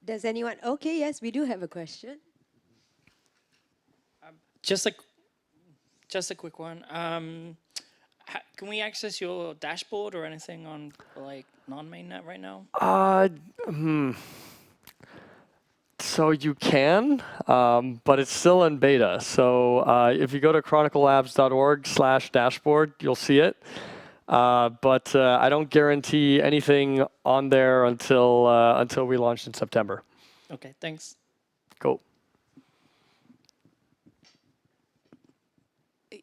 Does anyone? Okay, yes, we do have a question. Just a just a quick one. Can we access your dashboard or anything on like non-mainnet right now? Uh, hmm. So you can, but it's still in beta. So if you go to chroniclelabs.org/dashboard, you'll see it. But I don't guarantee anything on there until we launch in September. Okay, thanks. Cool.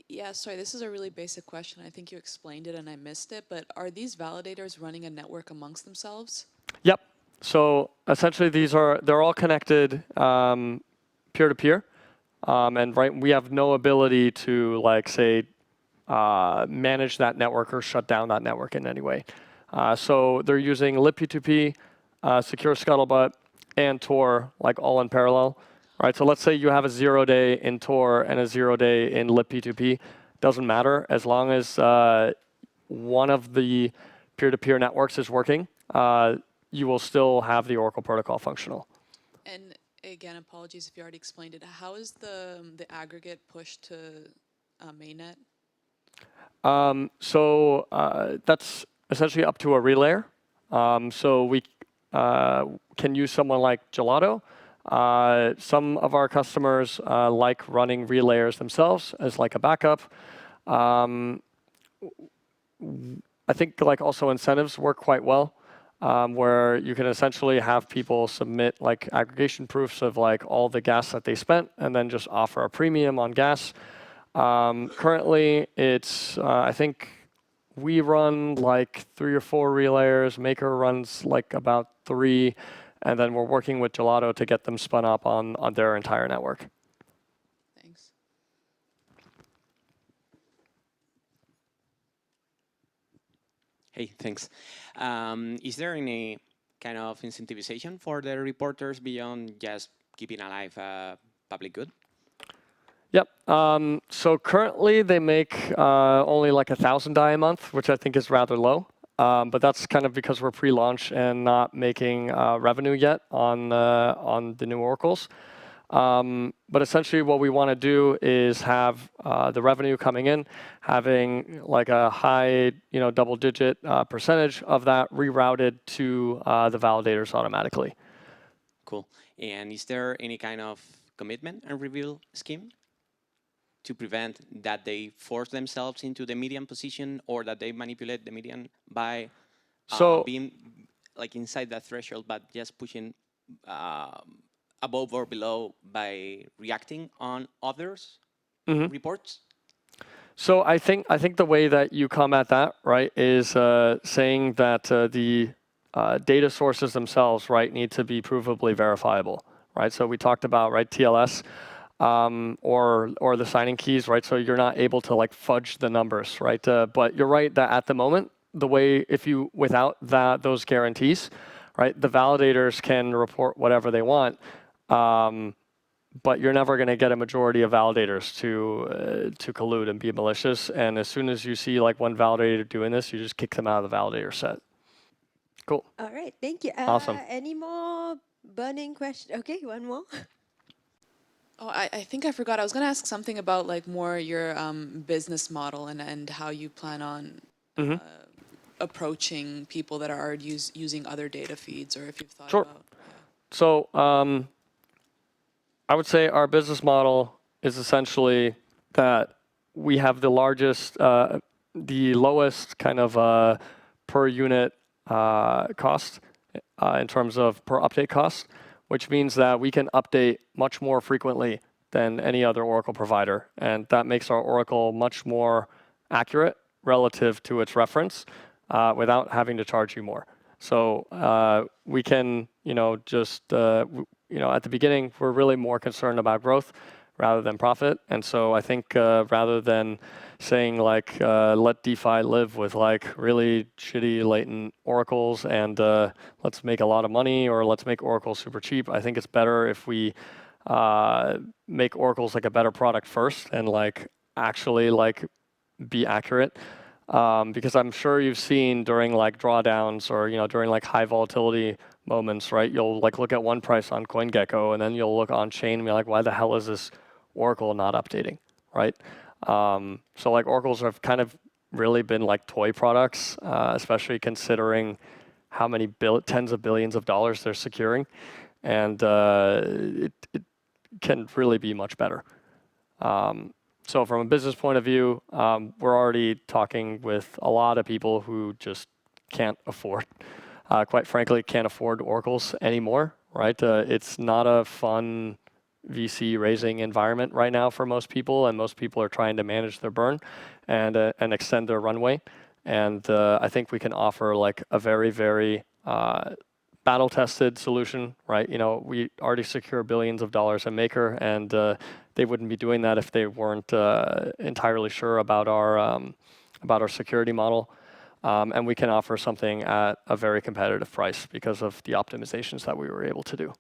Yeah, sorry, this is a really basic question. I think you explained it and I missed it, but are these validators running a network amongst themselves? Yep. So essentially, they're all connected peer to peer, and right, we have no ability to like say manage that network or shut down that network in any way. So they're using libp2p, secure scuttlebutt, and Tor like all in parallel. Right. So let's say you have a 0-day in Tor and a 0-day in libp2p. Doesn't matter as long as one of the peer-to-peer networks is working. You will still have the Oracle protocol functional. And again, apologies if you already explained it. How is the aggregate pushed to mainnet? So that's essentially up to a relayer. So we can use someone like Gelato. Some of our customers like running relayers themselves as like a backup. I think like also incentives work quite well, where you can essentially have people submit like aggregation proofs of like all the gas that they spent, and then just offer a premium on gas. Currently, it's I think we run like 3 or 4 relayers. Maker runs like about 3, and then we're working with Gelato to get them spun up on their entire network. Thanks. Hey, thanks. Is there any kind of incentivization for the reporters beyond just keeping alive public good? Yep. So currently they make only like 1,000 DAI a month, which I think is rather low. But that's kind of because we're pre-launch and not making revenue yet on the new oracles. But essentially what we want to do is have the revenue coming in, having like a high double-digit percentage of that rerouted to the validators automatically. Cool. And is there any kind of commitment and reveal scheme to prevent that they force themselves into the median position or that they manipulate the median by being like inside that threshold, but just pushing above or below by reacting on others' reports? So I think the way that you come at that, right, is saying that the data sources themselves, right, need to be provably verifiable, right? So we talked about, right, TLS or the signing keys, right? So you're not able to like fudge the numbers, right? But you're right that at the moment, the way without those guarantees, right, the validators can report whatever they want. But you're never going to get a majority of validators to collude and be malicious. And as soon as you see like one validator doing this, you just kick them out of the validator set. Cool. All right, thank you. Awesome. Any more burning questions? Okay, one more. Oh, I think I forgot. I was going to ask something about like more your business model and how you plan on approaching people that are already using other data feeds, or if you've thought about. Yeah. So I would say our business model is essentially that we have the largest, the lowest kind of per unit cost in terms of per update cost, which means that we can update much more frequently than any other Oracle provider. And that makes our Oracle much more accurate relative to its reference without having to charge you more. So we can, just, at the beginning, we're really more concerned about growth rather than profit. And so I think rather than saying like, let DeFi live with like really shitty latent oracles and let's make a lot of money or let's make oracles super cheap, I think it's better if we make oracles like a better product first and like actually like be accurate. because I'm sure you've seen during like drawdowns or during like high volatility moments, right? You'll like look at one price on CoinGecko and then you'll look on chain and be like, why the hell is this Oracle not updating, right? So like oracles have kind of really been like toy products, especially considering how many tens of billions of dollars they're securing, and it can really be much better. So from a business point of view, we're already talking with a lot of people who just can't afford, quite frankly, can't afford oracles anymore, right? It's not a fun VC raising environment right now for most people, and most people are trying to manage their burn and extend their runway. And I think we can offer like a very, very battle-tested solution, right? We already secure billions of dollars in Maker, and they wouldn't be doing that if they weren't entirely sure about our security model. And we can offer something at a very competitive price because of the optimizations that we were able to do.